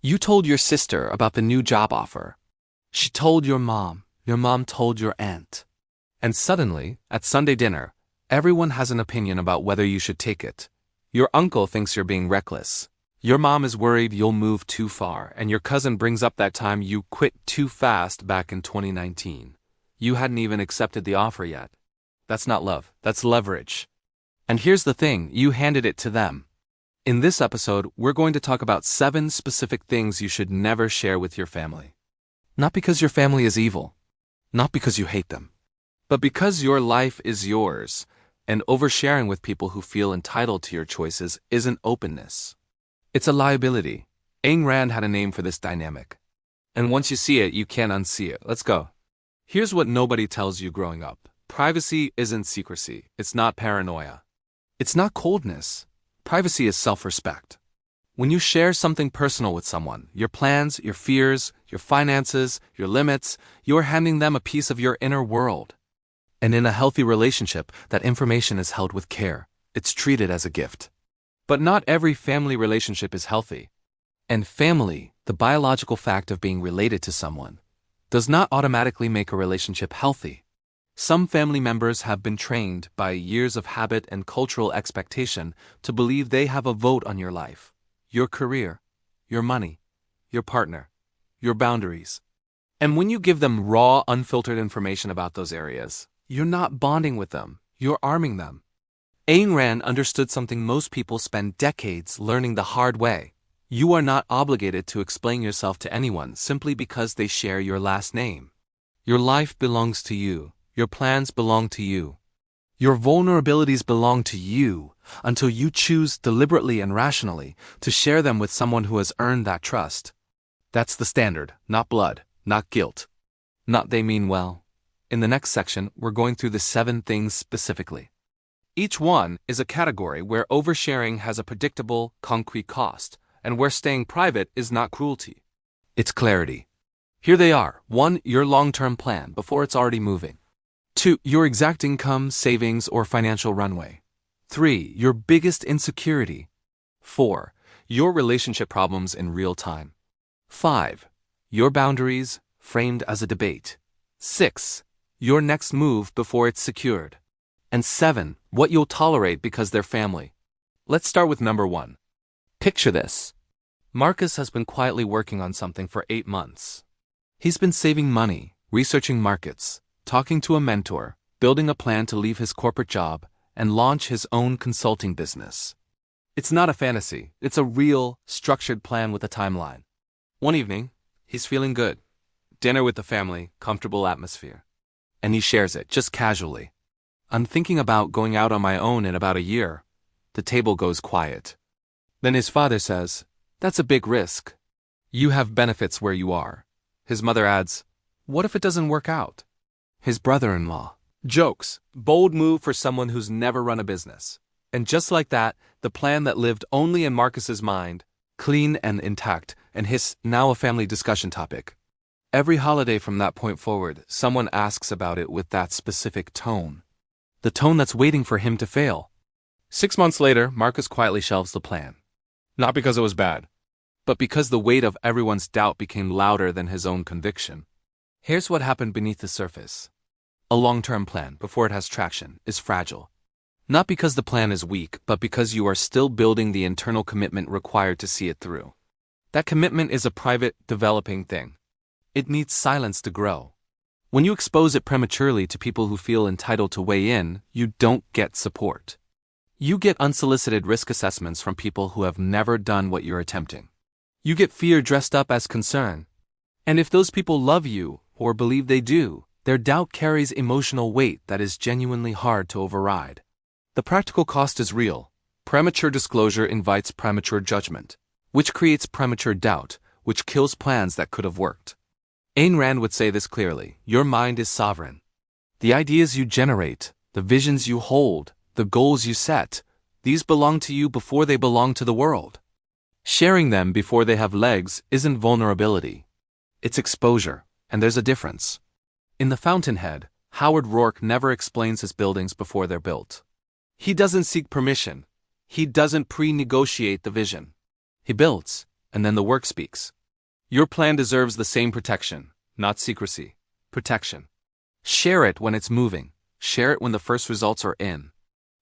You told your sister about the new job offer. She told your mom told your aunt. And suddenly, at Sunday dinner, everyone has an opinion about whether you should take it. Your uncle thinks you're being reckless. Your mom is worried you'll move too far, and your cousin brings up that time you quit too fast back in 2019. You hadn't even accepted the offer yet. That's not love, that's leverage. And here's the thing, you handed it to them. In this episode, we're going to talk about 7 specific things you should never share with your family. Not because your family is evil, not because you hate them, but because your life is yours, and oversharing with people who feel entitled to your choices isn't openness. It's a liability. Ayn Rand had a name for this dynamic. And once you see it, you can't unsee it. Let's go. Here's what nobody tells you growing up. Privacy isn't secrecy. It's not paranoia. It's not coldness. Privacy is self-respect. When you share something personal with someone, your plans, your fears, your finances, your limits, you're handing them a piece of your inner world. And in a healthy relationship, that information is held with care. It's treated as a gift. But not every family relationship is healthy. And family, the biological fact of being related to someone, does not automatically make a relationship healthy. Some family members have been trained by years of habit and cultural expectation to believe they have a vote on your life, your career, your money, your partner, your boundaries. And when you give them raw, unfiltered information about those areas, you're not bonding with them, you're arming them. Ayn Rand understood something most people spend decades learning the hard way. You are not obligated to explain yourself to anyone simply because they share your last name. Your life belongs to you. Your plans belong to you. Your vulnerabilities belong to you until you choose deliberately and rationally to share them with someone who has earned that trust. That's the standard, not blood, not guilt, not they mean well. In the next section, we're going through the 7 things specifically. Each one is a category where oversharing has a predictable, concrete cost, and where staying private is not cruelty. It's clarity. Here they are. 1. Your long-term plan before it's already moving. 2. Your exact income, savings, or financial runway. 3. Your biggest insecurity. 4. Your relationship problems in real time. 5. Your boundaries, framed as a debate. 6. Your next move before it's secured. And 7. What you'll tolerate because they're family. Let's start with number 1. Picture this. Marcus has been quietly working on something for 8 months. He's been saving money, researching markets, talking to a mentor, building a plan to leave his corporate job and launch his own consulting business. It's not a fantasy, it's a real, structured plan with a timeline. One evening, he's feeling good. Dinner with the family, comfortable atmosphere. And he shares it, just casually. I'm thinking about going out on my own in about a year. The table goes quiet. Then his father says, "That's a big risk. You have benefits where you are." His mother adds, "What if it doesn't work out?" His brother-in-law jokes, "Bold move for someone who's never run a business." And just like that, the plan that lived only in Marcus's mind, clean and intact, and his now a family discussion topic. Every holiday from that point forward, someone asks about it with that specific tone. The tone that's waiting for him to fail. 6 months later, Marcus quietly shelves the plan. Not because it was bad, but because the weight of everyone's doubt became louder than his own conviction. Here's what happened beneath the surface. A long-term plan, before it has traction, is fragile. Not because the plan is weak, but because you are still building the internal commitment required to see it through. That commitment is a private, developing thing. It needs silence to grow. When you expose it prematurely to people who feel entitled to weigh in, you don't get support. You get unsolicited risk assessments from people who have never done what you're attempting. You get fear dressed up as concern. And if those people love you, or believe they do, their doubt carries emotional weight that is genuinely hard to override. The practical cost is real. Premature disclosure invites premature judgment, which creates premature doubt, which kills plans that could have worked. Ayn Rand would say this clearly: your mind is sovereign. The ideas you generate, the visions you hold, the goals you set, these belong to you before they belong to the world. Sharing them before they have legs isn't vulnerability. It's exposure, and there's a difference. In The Fountainhead, Howard Rourke never explains his buildings before they're built. He doesn't seek permission. He doesn't pre-negotiate the vision. He builds, and then the work speaks. Your plan deserves the same protection, not secrecy. Protection. Share it when it's moving. Share it when the first results are in.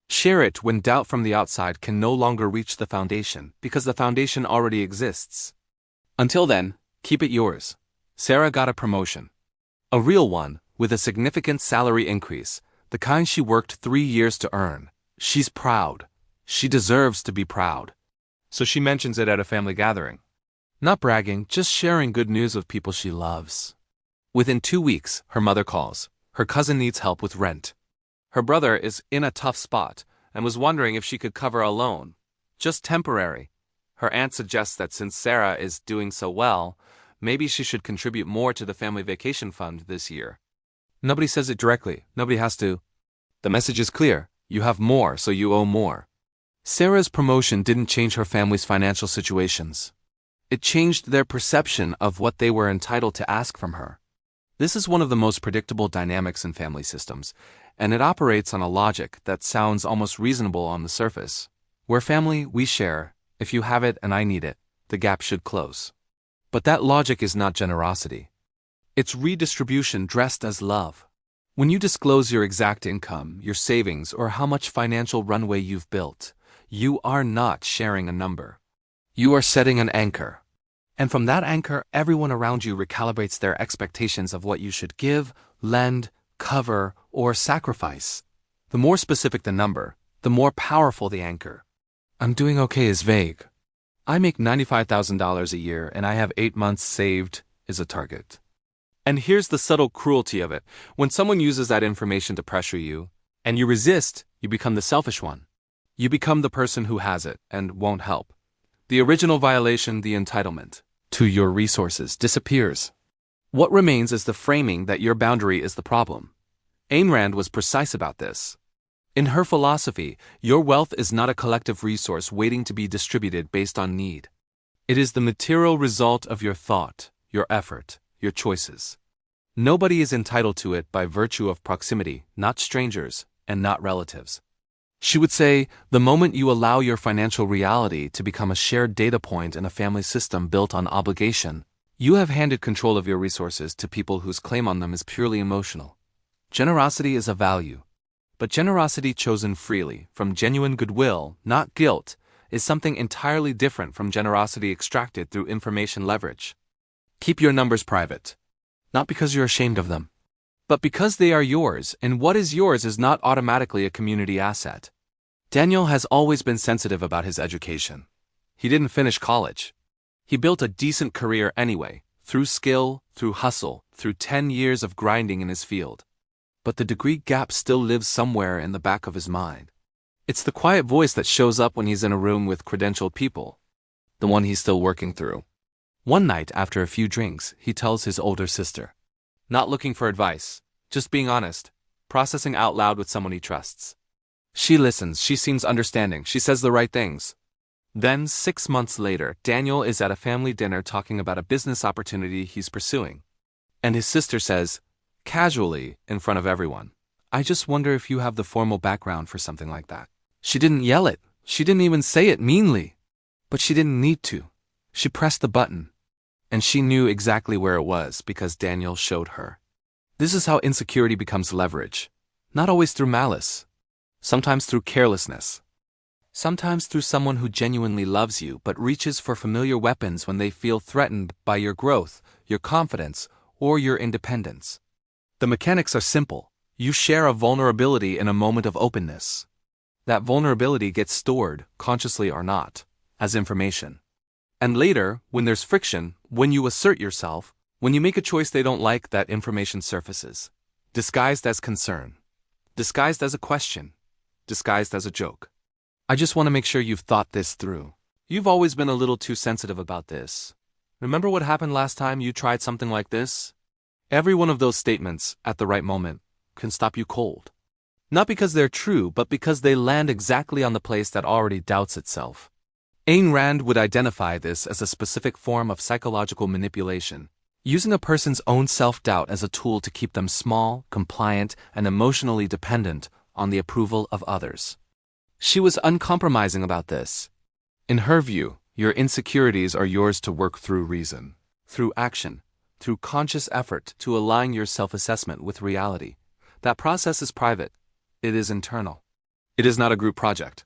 Share it when doubt from the outside can no longer reach the foundation because the foundation already exists. Until then, keep it yours. Sarah got a promotion. A real one, with a significant salary increase, the kind she worked 3 years to earn. She's proud. She deserves to be proud. So she mentions it at a family gathering. Not bragging, just sharing good news with people she loves. Within 2 weeks, her mother calls. Her cousin needs help with rent. Her brother is in a tough spot and was wondering if she could cover a loan. Just temporary. Her aunt suggests that since Sarah is doing so well, maybe she should contribute more to the family vacation fund this year. Nobody says it directly. Nobody has to. The message is clear. You have more, so you owe more. Sarah's promotion didn't change her family's financial situations. It changed their perception of what they were entitled to ask from her. This is one of the most predictable dynamics in family systems, and it operates on a logic that sounds almost reasonable on the surface. We're family, we share. If you have it and I need it, the gap should close. But that logic is not generosity. It's redistribution dressed as love. When you disclose your exact income, your savings, or how much financial runway you've built, you are not sharing a number. You are setting an anchor. And from that anchor, everyone around you recalibrates their expectations of what you should give, lend, cover, or sacrifice. The more specific the number, the more powerful the anchor. I'm doing okay is vague. I make $95,000 a year and I have 8 months saved is a target. And here's the subtle cruelty of it. When someone uses that information to pressure you, and you resist, you become the selfish one. You become the person who has it and won't help. The original violation, the entitlement to your resources, disappears. What remains is the framing that your boundary is the problem. Ayn Rand was precise about this. In her philosophy, your wealth is not a collective resource waiting to be distributed based on need. It is the material result of your thought, your effort, your choices. Nobody is entitled to it by virtue of proximity, not strangers, and not relatives. She would say, the moment you allow your financial reality to become a shared data point in a family system built on obligation, you have handed control of your resources to people whose claim on them is purely emotional. Generosity is a value. But generosity chosen freely, from genuine goodwill, not guilt, is something entirely different from generosity extracted through information leverage. Keep your numbers private. Not because you're ashamed of them, but because they are yours, and what is yours is not automatically a community asset. Daniel has always been sensitive about his education. He didn't finish college. He built a decent career anyway, through skill, through hustle, through 10 years of grinding in his field. But the degree gap still lives somewhere in the back of his mind. It's the quiet voice that shows up when he's in a room with credentialed people, the one he's still working through. One night, after a few drinks, he tells his older sister, not looking for advice, just being honest, processing out loud with someone he trusts. She listens, she seems understanding, she says the right things. Then, 6 months later, Daniel is at a family dinner talking about a business opportunity he's pursuing. And his sister says, casually, in front of everyone, I just wonder if you have the formal background for something like that. She didn't yell it, she didn't even say it meanly. But she didn't need to. She pressed the button. And she knew exactly where it was because Daniel showed her. This is how insecurity becomes leverage. Not always through malice. Sometimes through carelessness. Sometimes through someone who genuinely loves you but reaches for familiar weapons when they feel threatened by your growth, your confidence, or your independence. The mechanics are simple. You share a vulnerability in a moment of openness. That vulnerability gets stored, consciously or not, as information. And later, when there's friction, when you assert yourself, when you make a choice they don't like, that information surfaces. Disguised as concern. Disguised as a question. Disguised as a joke. I just want to make sure you've thought this through. You've always been a little too sensitive about this. Remember what happened last time you tried something like this? Every one of those statements, at the right moment, can stop you cold. Not because they're true, but because they land exactly on the place that already doubts itself. Ayn Rand would identify this as a specific form of psychological manipulation, using a person's own self-doubt as a tool to keep them small, compliant, and emotionally dependent on the approval of others. She was uncompromising about this. In her view, Your insecurities are yours to work through reason, through action, through conscious effort to align your self-assessment with reality. That process is private. It is internal. It is not a group project.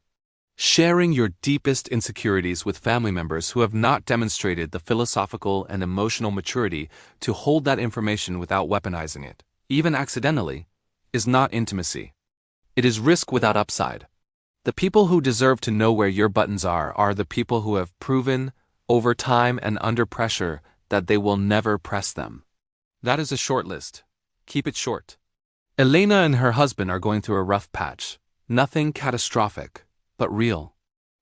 Sharing your deepest insecurities with family members who have not demonstrated the philosophical and emotional maturity to hold that information without weaponizing it, even accidentally, is not intimacy. It is risk without upside. The people who deserve to know where your buttons are the people who have proven, over time and under pressure, that they will never press them. That is a short list. Keep it short. Elena and her husband are going through a rough patch. Nothing catastrophic, but real.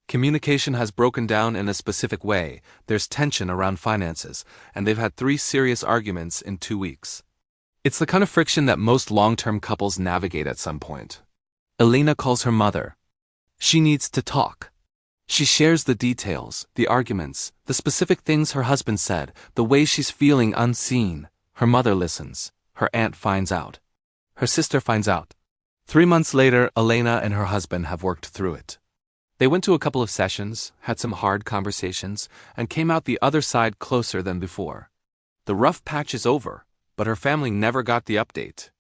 Communication has broken down in a specific way, there's tension around finances, and they've had 3 serious arguments in 2 weeks. It's the kind of friction that most long-term couples navigate at some point. Elena calls her mother. She needs to talk. She shares the details, the arguments, the specific things her husband said, the way she's feeling unseen. Her mother listens. Her aunt finds out. Her sister finds out. 3 months later, Elena and her husband have worked through it. They went to a couple of sessions, had some hard conversations, and came out the other side closer than before. The rough patch is over, but her family never got the update.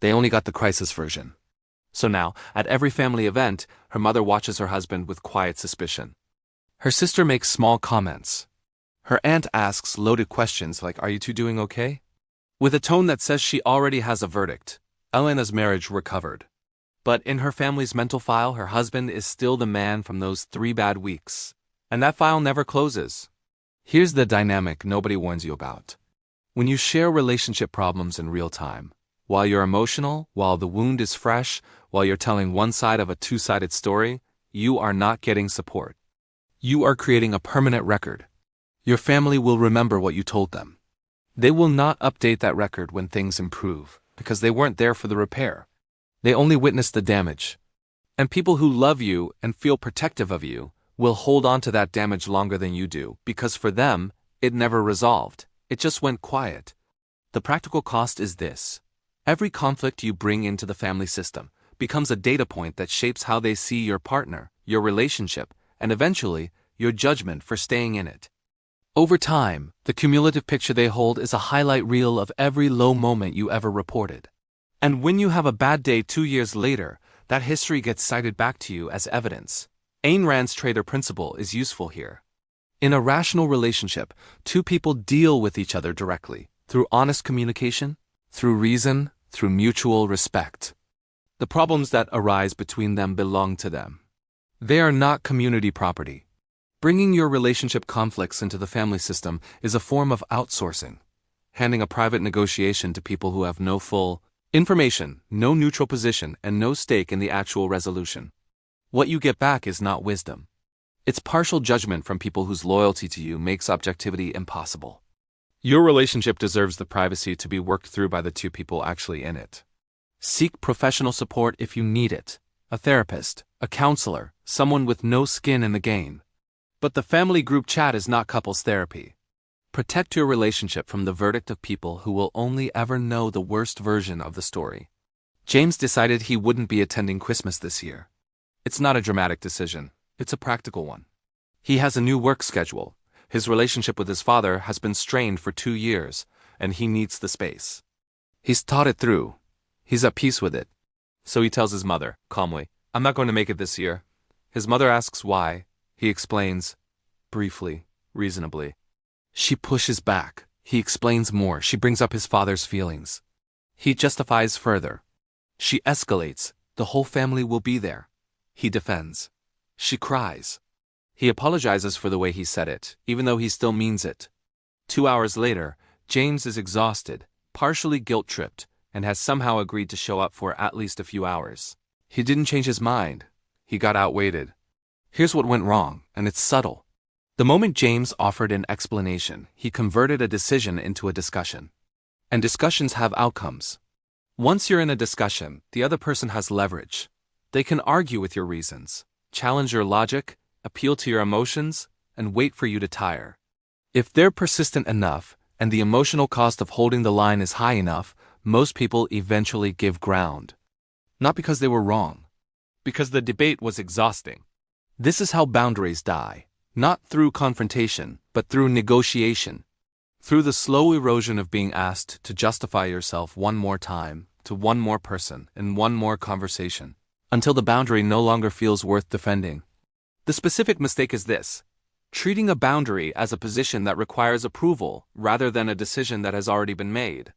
They only got the crisis version. So now, at every family event, her mother watches her husband with quiet suspicion. Her sister makes small comments. Her aunt asks loaded questions like, "Are you two doing okay?" with a tone that says she already has a verdict. Elena's marriage recovered. But in her family's mental file, her husband is still the man from those 3 bad weeks. And that file never closes. Here's the dynamic nobody warns you about. When you share relationship problems in real time, while you're emotional, while the wound is fresh, while you're telling one side of a 2-sided story, you are not getting support. You are creating a permanent record. Your family will remember what you told them. They will not update that record when things improve, because they weren't there for the repair. They only witnessed the damage. And people who love you and feel protective of you will hold on to that damage longer than you do, because for them, it never resolved. It just went quiet. The practical cost is this. Every conflict you bring into the family system becomes a data point that shapes how they see your partner, your relationship, and eventually, your judgment for staying in it. Over time, the cumulative picture they hold is a highlight reel of every low moment you ever reported. And when you have a bad day 2 years later, that history gets cited back to you as evidence. Ayn Rand's trader principle is useful here. In a rational relationship, 2 people deal with each other directly, through honest communication, through reason, through mutual respect. The problems that arise between them belong to them. They are not community property. Bringing your relationship conflicts into the family system is a form of outsourcing, handing a private negotiation to people who have no full information, no neutral position, and no stake in the actual resolution. What you get back is not wisdom. It's partial judgment from people whose loyalty to you makes objectivity impossible. Your relationship deserves the privacy to be worked through by the 2 people actually in it. Seek professional support if you need it. A therapist, a counselor, someone with no skin in the game. But the family group chat is not couples therapy. Protect your relationship from the verdict of people who will only ever know the worst version of the story. James decided he wouldn't be attending Christmas this year. It's not a dramatic decision, it's a practical one. He has a new work schedule. His relationship with his father has been strained for 2 years, and he needs the space. He's thought it through. He's at peace with it. So he tells his mother, calmly, "I'm not going to make it this year." His mother asks why. He explains, briefly, reasonably. She pushes back. He explains more. She brings up his father's feelings. He justifies further. She escalates. The whole family will be there. He defends. She cries. He apologizes for the way he said it, even though he still means it. 2 hours later, James is exhausted, partially guilt-tripped, and has somehow agreed to show up for at least a few hours. He didn't change his mind. He got outweighted. Here's what went wrong, and it's subtle. The moment James offered an explanation, he converted a decision into a discussion. And discussions have outcomes. Once you're in a discussion, the other person has leverage. They can argue with your reasons, challenge your logic, appeal to your emotions, and wait for you to tire. If they're persistent enough, and the emotional cost of holding the line is high enough, most people eventually give ground. Not because they were wrong, because the debate was exhausting. This is how boundaries die. Not through confrontation, but through negotiation. Through the slow erosion of being asked to justify yourself one more time, to one more person, in one more conversation, until the boundary no longer feels worth defending. The specific mistake is this: treating a boundary as a position that requires approval rather than a decision that has already been made.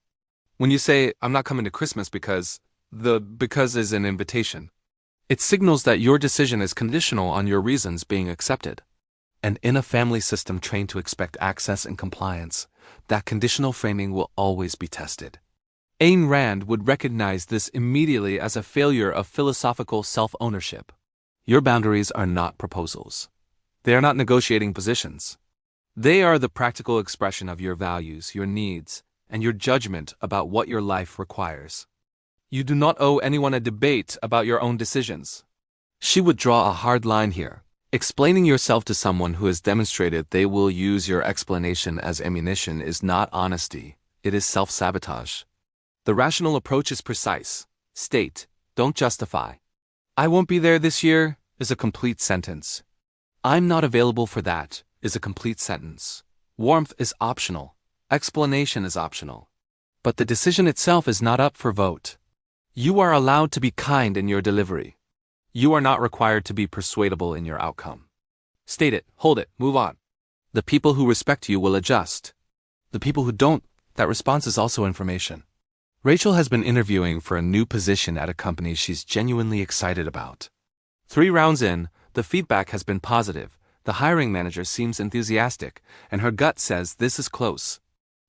When you say, "I'm not coming to Christmas because," the "because" is an invitation. It signals that your decision is conditional on your reasons being accepted. And in a family system trained to expect access and compliance, that conditional framing will always be tested. Ayn Rand would recognize this immediately as a failure of philosophical self-ownership. Your boundaries are not proposals. They are not negotiating positions. They are the practical expression of your values, your needs, and your judgment about what your life requires. You do not owe anyone a debate about your own decisions. She would draw a hard line here. Explaining yourself to someone who has demonstrated they will use your explanation as ammunition is not honesty, it is self-sabotage. The rational approach is precise. State, don't justify. "I won't be there this year" is a complete sentence. "I'm not available for that" is a complete sentence. Warmth is optional. Explanation is optional. But the decision itself is not up for vote. You are allowed to be kind in your delivery. You are not required to be persuadable in your outcome. State it, hold it, move on. The people who respect you will adjust. The people who don't, that response is also information. Rachel has been interviewing for a new position at a company she's genuinely excited about. 3 rounds in, the feedback has been positive, the hiring manager seems enthusiastic, and her gut says this is close.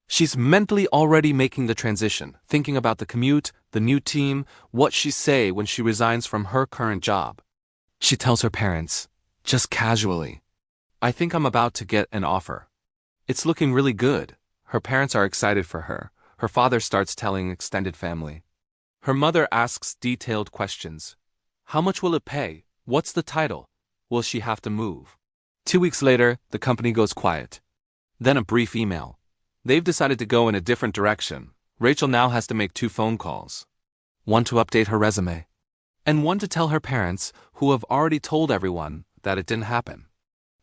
She's mentally already making the transition, thinking about the commute, the new team, what she'll say when she resigns from her current job. She tells her parents, just casually, "I think I'm about to get an offer." It's looking really good. Her parents are excited for her. Her father starts telling extended family. Her mother asks detailed questions. How much will it pay? What's the title? Will she have to move? 2 weeks later, the company goes quiet. Then a brief email. They've decided to go in a different direction. Rachel now has to make 2 phone calls. One to update her resume, and one to tell her parents, who have already told everyone, that it didn't happen.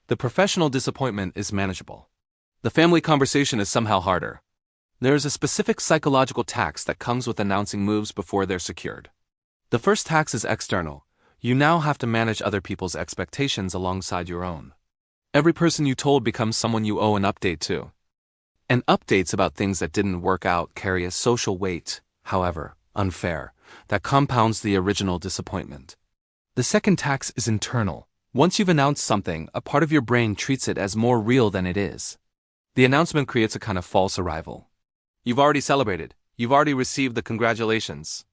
The professional disappointment is manageable. The family conversation is somehow harder. There is a specific psychological tax that comes with announcing moves before they're secured. The first tax is external. You now have to manage other people's expectations alongside your own. Every person you told becomes someone you owe an update to. And updates about things that didn't work out carry a social weight, however unfair, that compounds the original disappointment. The second tax is internal. Once you've announced something, a part of your brain treats it as more real than it is. The announcement creates a kind of false arrival. You've already celebrated. You've already received the congratulations.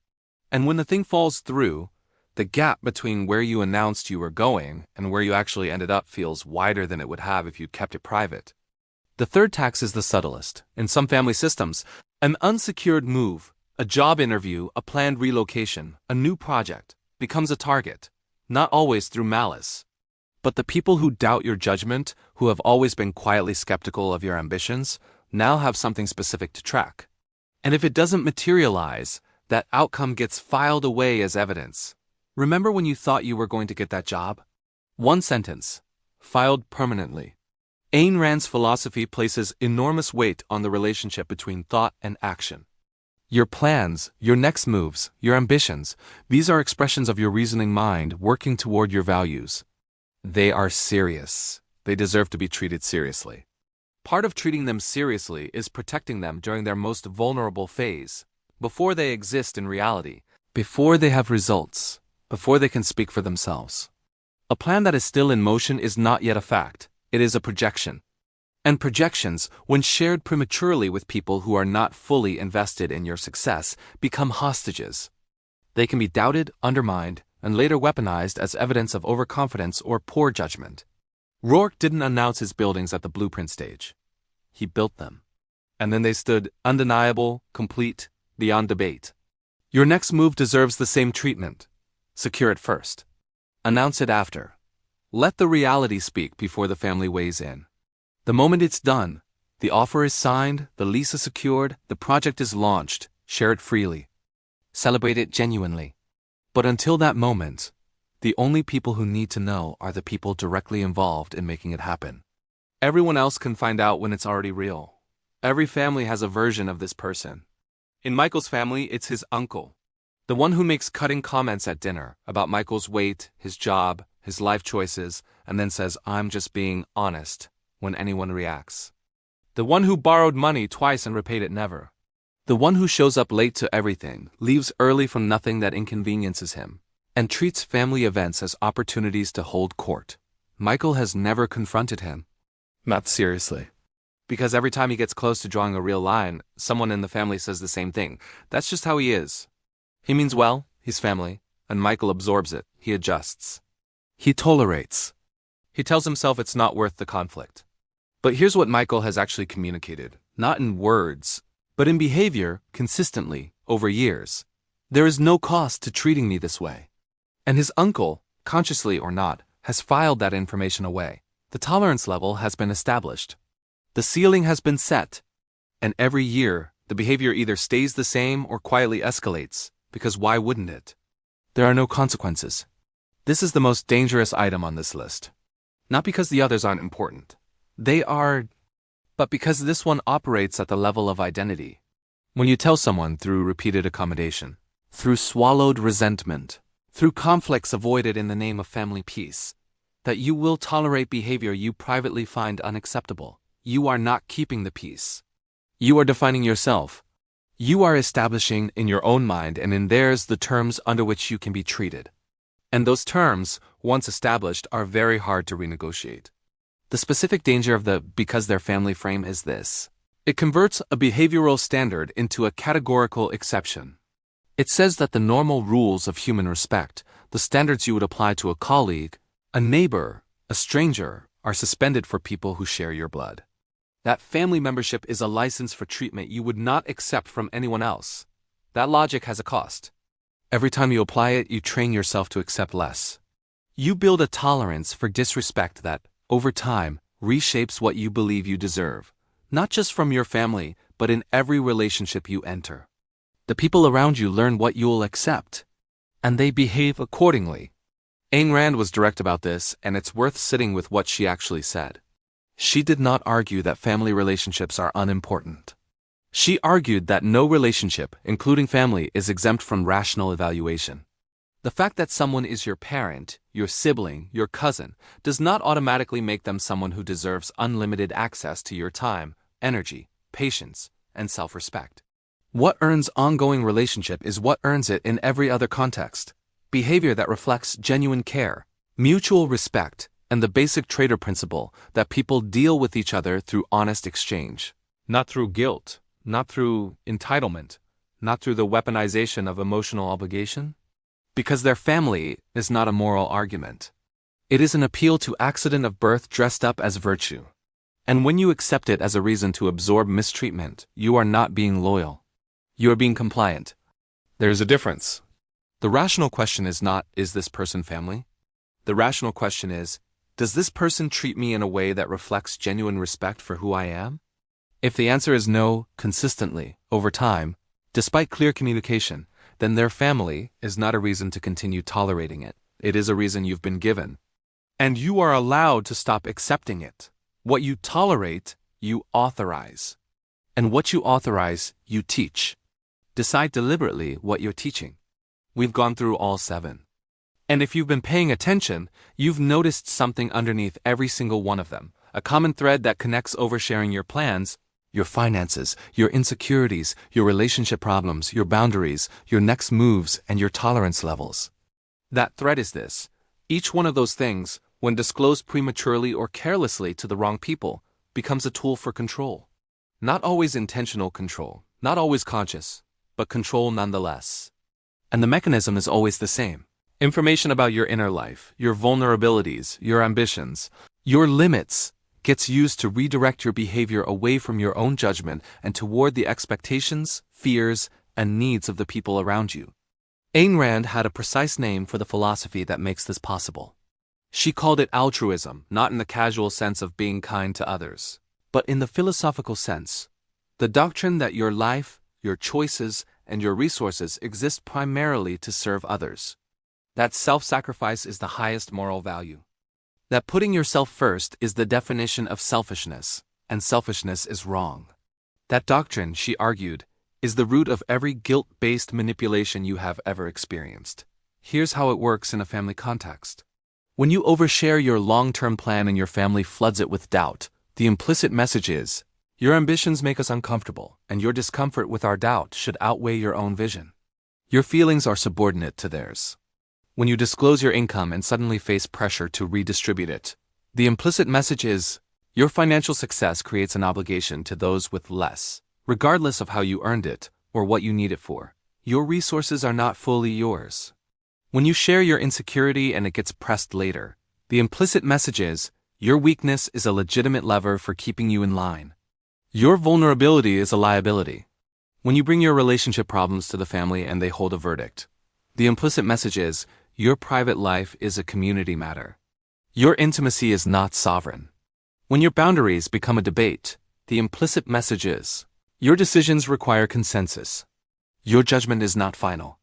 And when the thing falls through, the gap between where you announced you were going and where you actually ended up feels wider than it would have if you'd kept it private. The third tax is the subtlest. In some family systems, an unsecured move, a job interview, a planned relocation, a new project, becomes a target, not always through malice. But the people who doubt your judgment, who have always been quietly skeptical of your ambitions, now have something specific to track. And if it doesn't materialize, that outcome gets filed away as evidence. Remember when you thought you were going to get that job? One sentence, filed permanently. Ayn Rand's philosophy places enormous weight on the relationship between thought and action. Your plans, your next moves, your ambitions, these are expressions of your reasoning mind working toward your values. They are serious. They deserve to be treated seriously. Part of treating them seriously is protecting them during their most vulnerable phase, before they exist in reality, before they have results, before they can speak for themselves. A plan that is still in motion is not yet a fact, it is a projection. And projections, when shared prematurely with people who are not fully invested in your success, become hostages. They can be doubted, undermined, and later weaponized as evidence of overconfidence or poor judgment. Rourke didn't announce his buildings at the blueprint stage. He built them. And then they stood undeniable, complete, beyond debate. Your next move deserves the same treatment. Secure it first. Announce it after. Let the reality speak before the family weighs in. The moment it's done, the offer is signed, the lease is secured, the project is launched, share it freely. Celebrate it genuinely. But until that moment, The only people who need to know are the people directly involved in making it happen. Everyone else can find out when it's already real. Every family has a version of this person. In Michael's family, it's his uncle. The one who makes cutting comments at dinner about Michael's weight, his job, his life choices, and then says, "I'm just being honest," when anyone reacts. The one who borrowed money twice and repaid it never. The one who shows up late to everything, leaves early from nothing that inconveniences him, and treats family events as opportunities to hold court. Michael has never confronted him. Not seriously. Because every time he gets close to drawing a real line, someone in the family says the same thing. That's just how he is. He means well, he's family, and Michael absorbs it, he adjusts. He tolerates. He tells himself it's not worth the conflict. But here's what Michael has actually communicated, not in words, but in behavior, consistently, over years. There is no cost to treating me this way. And his uncle, consciously or not, has filed that information away. The tolerance level has been established. The ceiling has been set. And every year, the behavior either stays the same or quietly escalates, because why wouldn't it? There are no consequences. This is the most dangerous item on this list. Not because the others aren't important. They are, but because this one operates at the level of identity. When you tell someone through repeated accommodation, through swallowed resentment, through conflicts avoided in the name of family peace, that you will tolerate behavior you privately find unacceptable, you are not keeping the peace. You are defining yourself. You are establishing in your own mind and in theirs the terms under which you can be treated. And those terms, once established, are very hard to renegotiate. The specific danger of the because their family frame is this. It converts a behavioral standard into a categorical exception. It says that the normal rules of human respect, the standards you would apply to a colleague, a neighbor, a stranger, are suspended for people who share your blood. That family membership is a license for treatment you would not accept from anyone else. That logic has a cost. Every time you apply it, you train yourself to accept less. You build a tolerance for disrespect that, over time, reshapes what you believe you deserve, not just from your family, but in every relationship you enter. The people around you learn what you'll accept, and they behave accordingly. Ayn Rand was direct about this, and it's worth sitting with what she actually said. She did not argue that family relationships are unimportant. She argued that no relationship, including family, is exempt from rational evaluation. The fact that someone is your parent, your sibling, your cousin, does not automatically make them someone who deserves unlimited access to your time, energy, patience, and self-respect. What earns ongoing relationship is what earns it in every other context. Behavior that reflects genuine care, mutual respect, and the basic trader principle that people deal with each other through honest exchange. Not through guilt, not through entitlement, not through the weaponization of emotional obligation. Because their family is not a moral argument. It is an appeal to accident of birth dressed up as virtue. And when you accept it as a reason to absorb mistreatment, you are not being loyal. You are being compliant. There is a difference. The rational question is not, is this person family? The rational question is, does this person treat me in a way that reflects genuine respect for who I am? If the answer is no, consistently, over time, despite clear communication, then their family is not a reason to continue tolerating it. It is a reason you've been given. And you are allowed to stop accepting it. What you tolerate, you authorize. And what you authorize, you teach. Decide deliberately what you're teaching. We've gone through all 7. And if you've been paying attention, you've noticed something underneath every single one of them. A common thread that connects oversharing your plans, your finances, your insecurities, your relationship problems, your boundaries, your next moves, and your tolerance levels. That thread is this. Each one of those things, when disclosed prematurely or carelessly to the wrong people, becomes a tool for control. Not always intentional control, not always conscious, but control nonetheless. And the mechanism is always the same. Information about your inner life, your vulnerabilities, your ambitions, your limits, gets used to redirect your behavior away from your own judgment and toward the expectations, fears, and needs of the people around you. Ayn Rand had a precise name for the philosophy that makes this possible. She called it altruism, not in the casual sense of being kind to others, but in the philosophical sense. The doctrine that your life, your choices, and your resources exist primarily to serve others. That self-sacrifice is the highest moral value. That putting yourself first is the definition of selfishness, and selfishness is wrong. That doctrine, she argued, is the root of every guilt-based manipulation you have ever experienced. Here's how it works in a family context. When you overshare your long-term plan and your family floods it with doubt, the implicit message is, your ambitions make us uncomfortable, and your discomfort with our doubt should outweigh your own vision. Your feelings are subordinate to theirs. When you disclose your income and suddenly face pressure to redistribute it, the implicit message is, your financial success creates an obligation to those with less, regardless of how you earned it or what you need it for. Your resources are not fully yours. When you share your insecurity and it gets pressed later, the implicit message is, your weakness is a legitimate lever for keeping you in line. Your vulnerability is a liability. When you bring your relationship problems to the family and they hold a verdict, the implicit message is, your private life is a community matter. Your intimacy is not sovereign. When your boundaries become a debate, the implicit message is, your decisions require consensus. Your judgment is not final.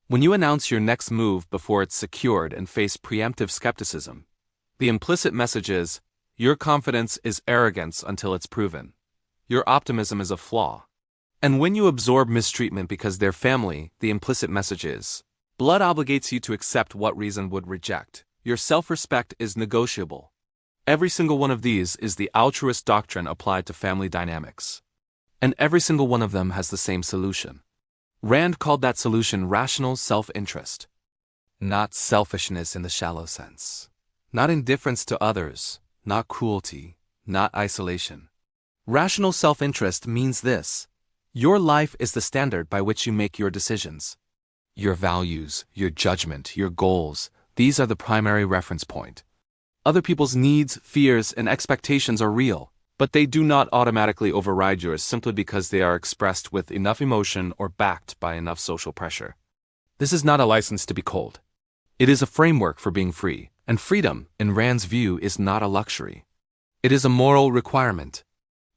When you announce your next move before it's secured and face preemptive skepticism, the implicit message is, your confidence is arrogance until it's proven. Your optimism is a flaw. And when you absorb mistreatment because they're family, the implicit message is, blood obligates you to accept what reason would reject. Your self-respect is negotiable. Every single one of these is the altruist doctrine applied to family dynamics. And every single one of them has the same solution. Rand called that solution rational self-interest. Not selfishness in the shallow sense. Not indifference to others, not cruelty, not isolation. Rational self-interest means this. Your life is the standard by which you make your decisions. Your values, your judgment, your goals, these are the primary reference point. Other people's needs, fears, and expectations are real, but they do not automatically override yours simply because they are expressed with enough emotion or backed by enough social pressure. This is not a license to be cold. It is a framework for being free, and freedom, in Rand's view, is not a luxury. It is a moral requirement.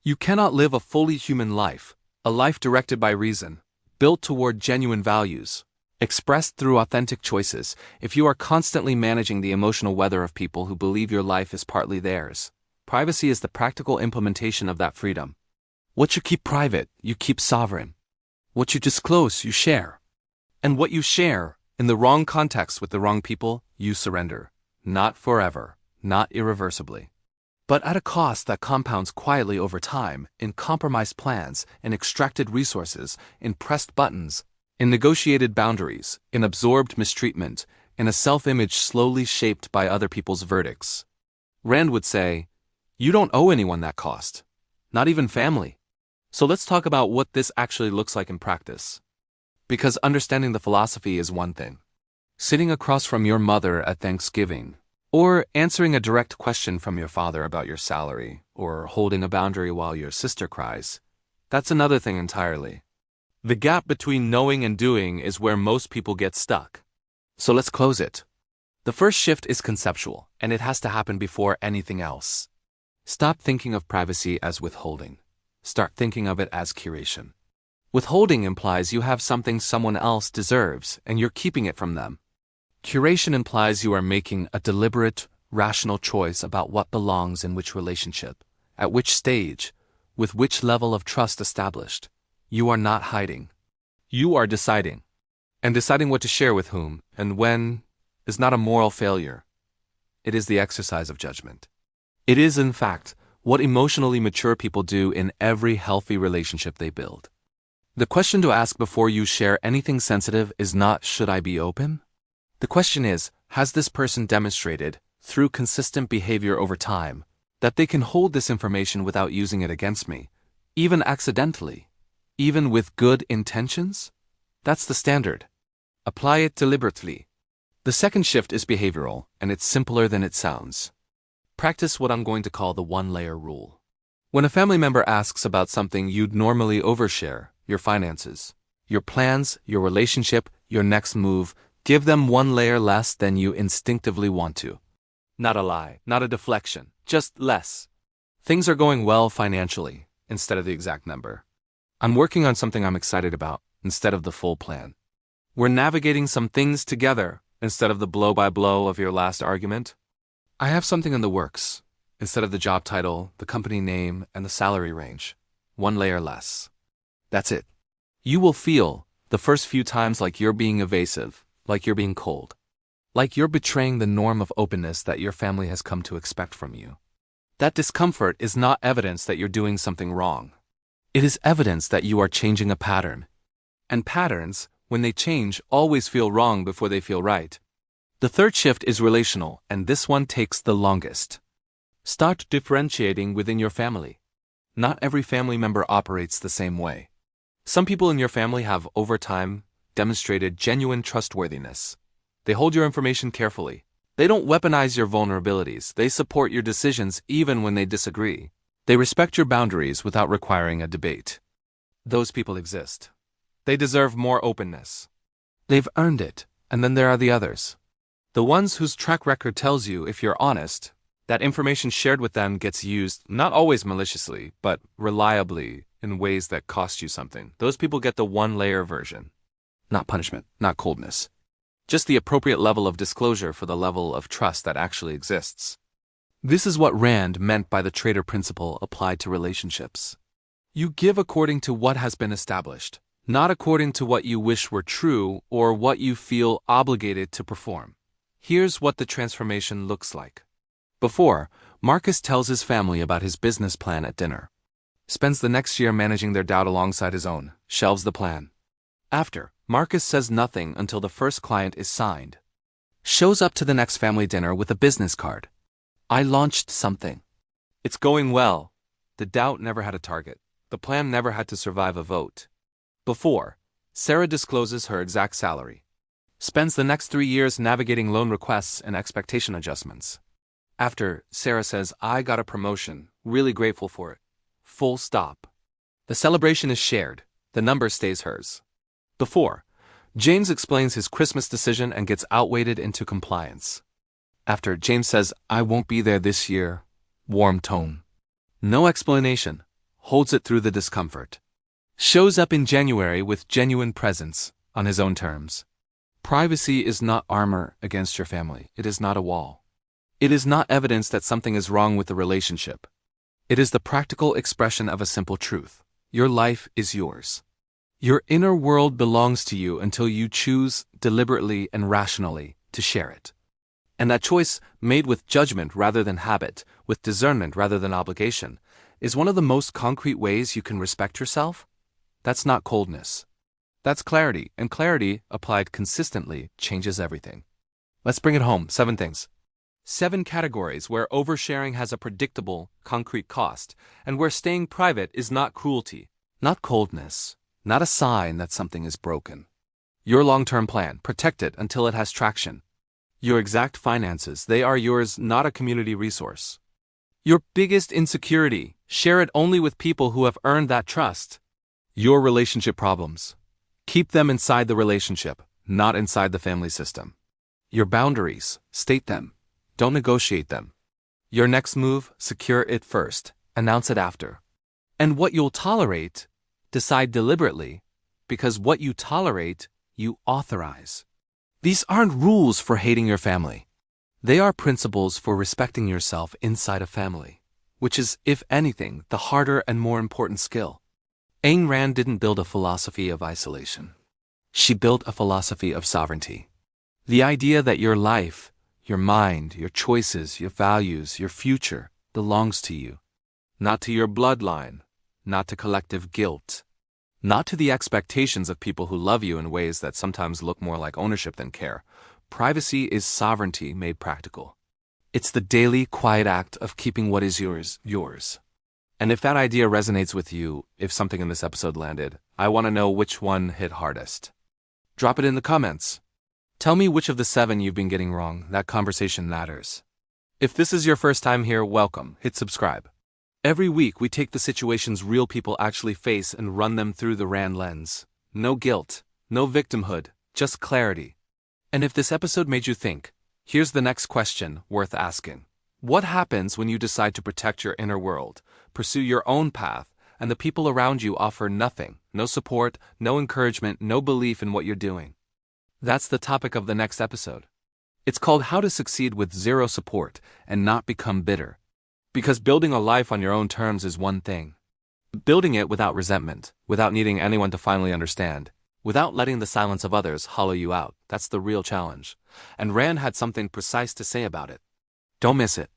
You cannot live a fully human life, a life directed by reason, built toward genuine values, expressed through authentic choices, if you are constantly managing the emotional weather of people who believe your life is partly theirs. Privacy is the practical implementation of that freedom. What you keep private, you keep sovereign. What you disclose, you share. And what you share, in the wrong context with the wrong people, you surrender. Not forever, not irreversibly. But at a cost that compounds quietly over time, in compromised plans, in extracted resources, in pressed buttons, in negotiated boundaries, in absorbed mistreatment, in a self-image slowly shaped by other people's verdicts. Rand would say, you don't owe anyone that cost, not even family. So let's talk about what this actually looks like in practice. Because understanding the philosophy is one thing. Sitting across from your mother at Thanksgiving, or answering a direct question from your father about your salary, or holding a boundary while your sister cries, that's another thing entirely. The gap between knowing and doing is where most people get stuck. So let's close it. The first shift is conceptual, and it has to happen before anything else. Stop thinking of privacy as withholding. Start thinking of it as curation. Withholding implies you have something someone else deserves, and you're keeping it from them. Curation implies you are making a deliberate, rational choice about what belongs in which relationship, at which stage, with which level of trust established. You are not hiding. You are deciding. And deciding what to share with whom and when is not a moral failure. It is the exercise of judgment. It is, in fact, what emotionally mature people do in every healthy relationship they build. The question to ask before you share anything sensitive is not, should I be open? The question is, has this person demonstrated, through consistent behavior over time, that they can hold this information without using it against me, even accidentally? Even with good intentions? That's the standard. Apply it deliberately. The second shift is behavioral, and it's simpler than it sounds. Practice what I'm going to call the one-layer rule. When a family member asks about something you'd normally overshare, your finances, your plans, your relationship, your next move, give them one layer less than you instinctively want to. Not a lie, not a deflection, just less. Things are going well financially, instead of the exact number. I'm working on something I'm excited about, instead of the full plan. We're navigating some things together, instead of the blow-by-blow of your last argument? I have something in the works. Instead of the job title, the company name, and the salary range. One layer less. That's it. You will feel, the first few times, like you're being evasive, like you're being cold. Like you're betraying the norm of openness that your family has come to expect from you. That discomfort is not evidence that you're doing something wrong. It is evidence that you are changing a pattern. And patterns, when they change, always feel wrong before they feel right. The third shift is relational, and this one takes the longest. Start differentiating within your family. Not every family member operates the same way. Some people in your family have, over time, demonstrated genuine trustworthiness. They hold your information carefully. They don't weaponize your vulnerabilities. They support your decisions even when they disagree. They respect your boundaries without requiring a debate. Those people exist. They deserve more openness. They've earned it, and then there are the others. The ones whose track record tells you, if you're honest, that information shared with them gets used, not always maliciously, but reliably in ways that cost you something. Those people get the one-layer version. Not punishment, not coldness. Just the appropriate level of disclosure for the level of trust that actually exists. This is what Rand meant by the traitor principle applied to relationships. You give according to what has been established, not according to what you wish were true or what you feel obligated to perform. Here's what the transformation looks like. Before, Marcus tells his family about his business plan at dinner. Spends the next year managing their doubt alongside his own, shelves the plan. After, Marcus says nothing until the first client is signed. Shows up to the next family dinner with a business card. I launched something. It's going well. The doubt never had a target. The plan never had to survive a vote. Before, Sarah discloses her exact salary. Spends the next 3 years navigating loan requests and expectation adjustments. After, Sarah says, I got a promotion, really grateful for it. Full stop. The celebration is shared. The number stays hers. Before, James explains his Christmas decision and gets outweighted into compliance. After, James says, I won't be there this year. Warm tone. No explanation. Holds it through the discomfort. Shows up in January with genuine presence, on his own terms. Privacy is not armor against your family. It is not a wall. It is not evidence that something is wrong with the relationship. It is the practical expression of a simple truth. Your life is yours. Your inner world belongs to you until you choose, deliberately and rationally, to share it. And that choice, made with judgment rather than habit, with discernment rather than obligation, is one of the most concrete ways you can respect yourself. That's not coldness. That's clarity, and clarity, applied consistently, changes everything. Let's bring it home. 7 things. 7 categories where oversharing has a predictable, concrete cost, and where staying private is not cruelty, not coldness, not a sign that something is broken. Your long-term plan, protect it until it has traction. Your exact finances, they are yours, not a community resource. Your biggest insecurity, share it only with people who have earned that trust. Your relationship problems, keep them inside the relationship, not inside the family system. Your boundaries, state them. Don't negotiate them. Your next move, secure it first, announce it after. And what you'll tolerate, decide deliberately, because what you tolerate, you authorize. These aren't rules for hating your family. They are principles for respecting yourself inside a family, which is, if anything, the harder and more important skill. Ayn Rand didn't build a philosophy of isolation. She built a philosophy of sovereignty. The idea that your life, your mind, your choices, your values, your future belongs to you. Not to your bloodline, not to collective guilt, not to the expectations of people who love you in ways that sometimes look more like ownership than care. Privacy is sovereignty made practical. It's the daily, quiet act of keeping what is yours, yours. And if that idea resonates with you, if something in this episode landed, I want to know which one hit hardest. Drop it in the comments. Tell me which of the 7 you've been getting wrong. That conversation matters. If this is your first time here, welcome. Hit subscribe. Every week we take the situations real people actually face and run them through the Rand lens. No guilt, no victimhood, just clarity. And if this episode made you think, here's the next question worth asking. What happens when you decide to protect your inner world, pursue your own path, and the people around you offer nothing, no support, no encouragement, no belief in what you're doing? That's the topic of the next episode. It's called How to Succeed with Zero Support and Not Become Bitter. Because building a life on your own terms is one thing. Building it without resentment, without needing anyone to finally understand, without letting the silence of others hollow you out, that's the real challenge. And Rand had something precise to say about it. Don't miss it.